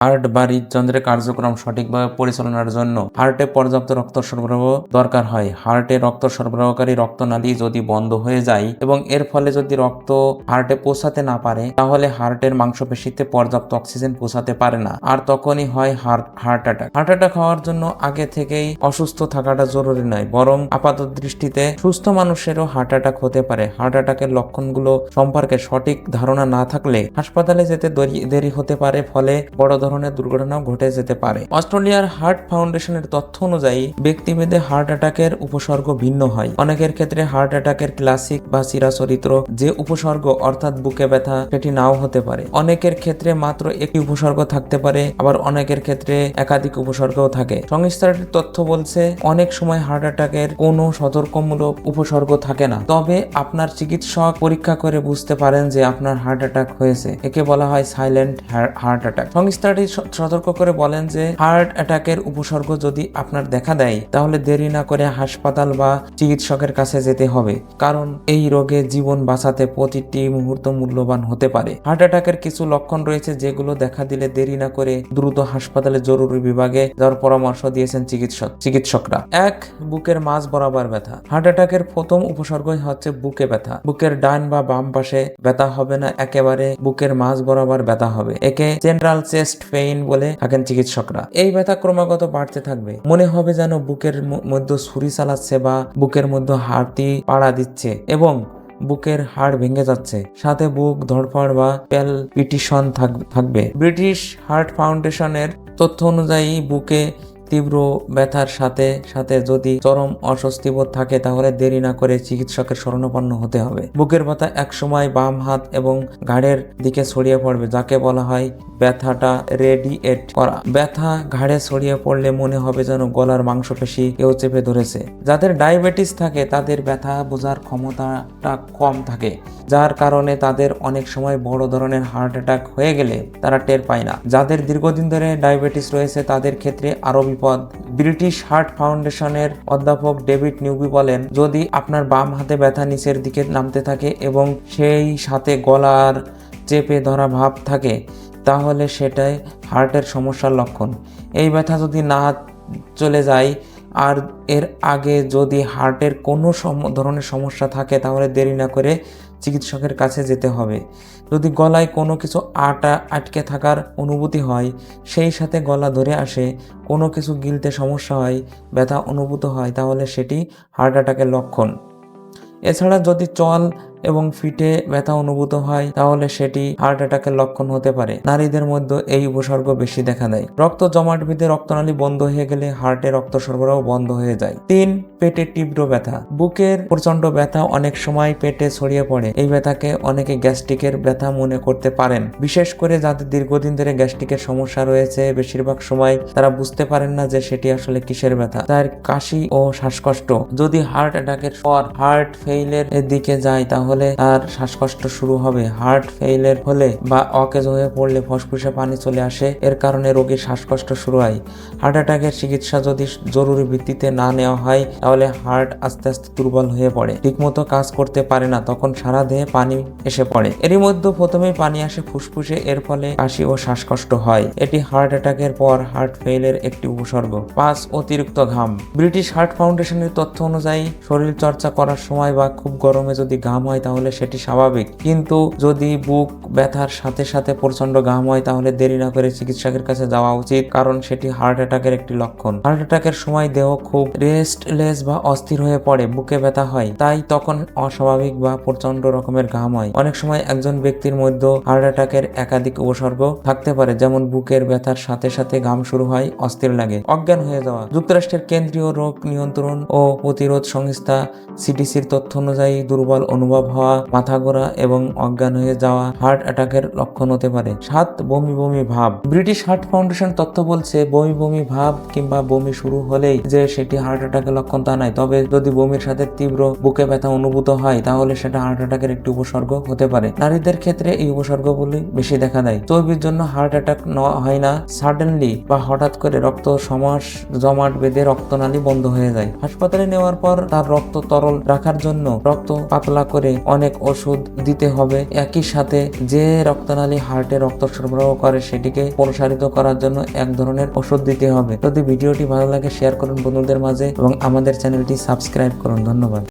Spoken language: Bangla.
হার্ট বা হৃদযন্ত্রের কার্যক্রম সঠিকভাবে পরিচালনার জন্য হার্টে পর্যাপ্ত রক্ত সরবরাহ দরকার হয়। হার্টে রক্ত সরবরাহকারী রক্তনালী যদি বন্ধ হয়ে যায় এবং এর ফলে যদি রক্ত হার্টে পৌঁছাতে না পারে, তাহলে হার্টের মাংসপেশিতে পর্যাপ্ত অক্সিজেন পৌঁছাতে পারে না, আর তখনই হয় হার্ট অ্যাটাক। হার্ট অ্যাটাক হওয়ার জন্য আগে থেকেই অসুস্থ থাকাটা জরুরি নয়, বরং আপাত দৃষ্টিতে সুস্থ মানুষেরও হার্ট অ্যাটাক হতে পারে। হার্ট অ্যাটাকের লক্ষণগুলো সম্পর্কে সঠিক ধারণা না থাকলে হাসপাতালে যেতে দেরি হতে পারে, ফলে বড় ধরনের দুর্ঘটনাও ঘটে যেতে পারে। অস্ট্রেলিয়ার হার্ট ফাউন্ডেশনের তথ্য অনুযায়ী ব্যক্তিভেদে হার্ট অ্যাটাকের উপসর্গ ভিন্ন হয়। অনেকের ক্ষেত্রে হার্ট অ্যাটাকের ক্লাসিক বা চিরাচরিত যে উপসর্গ অর্থাৎ বুকে ব্যথা, সেটি নাও হতে পারে। অনেকের ক্ষেত্রে মাত্র একটি উপসর্গ থাকতে পারে, আবার অনেকের ক্ষেত্রে একাধিক উপসর্গও থাকে। সংস্থাটির তথ্য বলছে অনেক সময় হার্ট অ্যাটাকের কোনো সতর্কমূলক উপসর্গ থাকে না, তবে আপনার চিকিৎসক পরীক্ষা করে বুঝতে পারেন যে আপনার হার্ট অ্যাটাক হয়েছে। একে বলা হয় সাইলেন্ট হার্ট অ্যাটাক। সংস্থাটি সতর্ক করে বলেন যে হার্ট অ্যাটাকের উপসর্গ যদি আপনার দেখা দেয়, তাহলে দেরি না করে হাসপাতাল বা চিকিৎসকের কাছে যেতে হবে, কারণ এই রোগে জীবন বাঁচাতে প্রতিটি মুহূর্ত মূল্যবান হতে পারে। হার্ট অ্যাটাকের কিছু লক্ষণ রয়েছে যেগুলো দেখা দিলে দেরি না করে দ্রুত হাসপাতালে জরুরি বিভাগে যাওয়ার পরামর্শ দিয়েছেন চিকিৎসকরা। 1. বুকের মাঝ বরাবর ব্যথা। হার্ট অ্যাটাকের প্রথম উপসর্গই হচ্ছে বুকে ব্যথা। বুকের ডান বা বাম পাশে ব্যথা হবে না, একেবারে বুকের মাঝ বরাবর ব্যথা হবে। একে সেন্ট্রাল চেস্ট পেইন বলে থাকেন চিকিৎসকরা। এই ব্যথা ক্রমাগত বাড়তে থাকবে, মনে হবে যেন বুকের মধ্যে ছুরি চালাচ্ছে বা বুকের মধ্যে হাতি পাড়া দিচ্ছে এবং বুকের হাড় ভেঙে যাচ্ছে, সাথে বুক ধড়ফড় বা প্যালপিটেশন থাকবে। ব্রিটিশ হার্ট ফাউন্ডেশনের তথ্য অনুযায়ী বুকে তীব্র ব্যথার সাথে সাথে যদি চরম অস্বস্তিবোধ থাকে, তাহলে দেরি না করে চিকিৎসকের শরণাপন্ন হতে হবে। বুকের ব্যথা একসময় বাম হাত এবং ঘাড়ের দিকে ছড়িয়ে পড়বে, যাকে বলা হয় ব্যথাটা রেডিয়েট করা। ব্যথা ঘাড়ে ছড়িয়ে পড়লে মনে হবে যেন গলার মাংসপেশি কেউ চেপে ধরেছে। যাদের ডায়াবেটিস থাকে তাদের ব্যথা বোঝার ক্ষমতাটা কম থাকে, যার কারণে তাদের অনেক সময় বড় ধরনের হার্ট অ্যাটাক হয়ে গেলে তারা টের পায় না। যাদের দীর্ঘদিন ধরে ডায়াবেটিস রয়েছে তাদের ক্ষেত্রে আরো বিপদ। ব্রিটিশ হার্ট ফাউন্ডেশনের অধ্যাপক ডেভিড নিউবি বলেন, যদি আপনার বাম হাতে ব্যথা নিচের দিকে নামতে থাকে এবং সেই সাথে গলার চেপে ধরা ভাব থাকে, তাহলে সেটাই হার্টের সমস্যার লক্ষণ। এই ব্যথা যদি না চলে যায় আর এর আগে যদি হার্টের কোনো ধরনের সমস্যা থাকে, তাহলে দেরি না করে চিকিৎসকের কাছে যেতে হবে। যদি গলায় কোনো কিছু আটকে থাকার অনুভূতি হয়, সেই সাথে গলা ধরে আসে, কোনো কিছু গিলতে সমস্যা হয়, ব্যথা অনুভূত হয়, তাহলে সেটি হার্ট অ্যাটাকের লক্ষণ। এছাড়া যদি চল এবং ফিটে ব্যথা অনুভূত হয়, তাহলে সেটি হার্ট অ্যাটাকের লক্ষণ হতে পারে। নারীদের মধ্যে এই উপসর্গ বেশি দেখা দেয়। রক্ত জমাট বেঁধে রক্তনালী বন্ধ হয়ে গেলে হার্টে রক্ত সরবরাহ বন্ধ হয়ে যায়। 3. পেটে তীব্র ব্যথা। বুকের প্রচন্ড ব্যথা অনেক সময় পেটে ছড়িয়ে পড়ে। এই ব্যথাকে অনেকে গ্যাস্ট্রিকের ব্যথা মনে করতে পারেন, বিশেষ করে যাদের দীর্ঘদিন ধরে গ্যাস্ট্রিকের সমস্যা রয়েছে। বেশিরভাগ সময় তারা বুঝতে পারেন না যে সেটি আসলে কিসের ব্যথা। তার কাশি ও শ্বাসকষ্ট। যদি হার্ট অ্যাটাকের পর হার্ট ফেইলের দিকে যায়, তাহলে আর শ্বাসকষ্ট শুরু হবে। হার্ট ফেইলের হলে বা অকেজ হয়ে পড়লে ফুসফুসে পানি চলে আসে, এর কারণে রোগীর শ্বাসকষ্ট শুরু হয়। হার্ট অ্যাটাকের চিকিৎসা যদি জরুরি ভিত্তিতে না নেওয়া হয়, তাহলে হার্ট আস্তে আস্তে দুর্বল হয়ে পড়ে, ঠিকমতো কাজ করতে পারে না, তখন সারা দেহে পানি এসে পড়ে। এরই মধ্যে প্রথমেই পানি আসে ফুসফুসে, এর ফলে কাশি ও শ্বাসকষ্ট হয়। এটি হার্ট অ্যাটাকের পর হার্ট ফেইলের একটি উপসর্গ। 5. অতিরিক্ত ঘাম। ব্রিটিশ হার্ট ফাউন্ডেশনের তথ্য অনুযায়ী শরীর চর্চা করার সময় বা খুব গরমে যদি ঘাম হয়, তাহলে সেটি স্বাভাবিক, কিন্তু যদি বুক ব্যথার সাথে সাথে প্রচন্ড ঘাম হয়, তাহলে দেরি না করে চিকিৎসকের কাছে যাওয়া উচিত, কারণ সেটি হার্ট অ্যাটাকের একটি লক্ষণ। হার্ট অ্যাটাকের সময় দেহ খুব রেস্টলেস বা অস্থির হয়ে পড়ে, বুকে ব্যথা হয়, তাই তখন অস্বাভাবিক বা প্রচন্ড রকমের ঘাম হয়। অনেক সময় একজন ব্যক্তির মধ্যে হার্ট অ্যাটাকের একাধিক উপসর্গ থাকতে পারে, যেমন বুকের ব্যথার সাথে সাথে ঘাম শুরু হয়, অস্থির লাগে, অজ্ঞান হয়ে যাওয়া। যুক্তরাষ্ট্রের কেন্দ্রীয় রোগ নিয়ন্ত্রণ ও প্রতিরোধ সংস্থা সিডিসির তথ্য অনুযায়ী দুর্বল অনুভব হওয়া, মাথা ঘোরা এবং অজ্ঞান হয়ে যাওয়া হার্ট অ্যাটাকের লক্ষণ হতে পারে। 7. বমি বমি ভাব। ব্রিটিশ হার্ট ফাউন্ডেশন তথ্য বলছে, বমি বমি ভাব কিংবা বমি শুরু হলেই যে সেটি হার্ট অ্যাটাকের লক্ষণ তা নয়, তবে যদি বমির সাথে তীব্র বুকে ব্যথা অনুভূত হয়, তাহলে সেটা হার্ট অ্যাটাকের একটি উপসর্গ হতে পারে। নারীদের ক্ষেত্রে এই উপসর্গগুলি বেশি দেখা দেয়। চর্বির জন্য হার্ট অ্যাটাক হয় না, সাডেনলি বা হঠাৎ করে রক্ত জমাট বেঁধে রক্তনালী বন্ধ হয়ে যায়। হাসপাতালে নেওয়ার পর তার রক্ত তরল রাখার জন্য রক্ত পাতলা করে অনেক ওষুধ দিতে হবে। একই সাথে যে রক্তনালী হার্টে রক্ত সরবরাহ করে সেটিকে প্রসারিত করার জন্য এক ধরনের ওষুধ দিতে হবে। যদি ভিডিওটি ভালো লাগে শেয়ার করুন বন্ধুদের মাঝে এবং আমাদের চ্যানেলটি সাবস্ক্রাইব করুন। ধন্যবাদ।